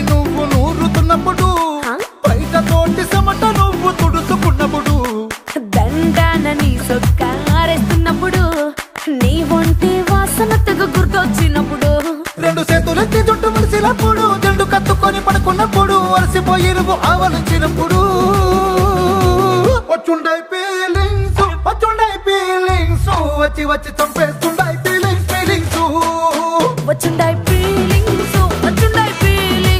నువ్వు నూరుతున్నప్పుడు బయట తోటి సమట నువ్వు తుడుచుకున్నప్పుడు దండాన నీ సొక్కారేస్తున్నప్పుడు నీ ఒంటి వాసన తెగ గుర్తొచ్చినప్పుడు రెండు చేతులెత్తి చుట్టు మలిసినప్పుడు జండు కత్తుకొని పడుకున్నప్పుడు అలసిపోయి నువ్వు ఆవలించినప్పుడు వచ్చుండై ఫీలింగ్స్ వచ్చి వచ్చి చంపేస్తుండై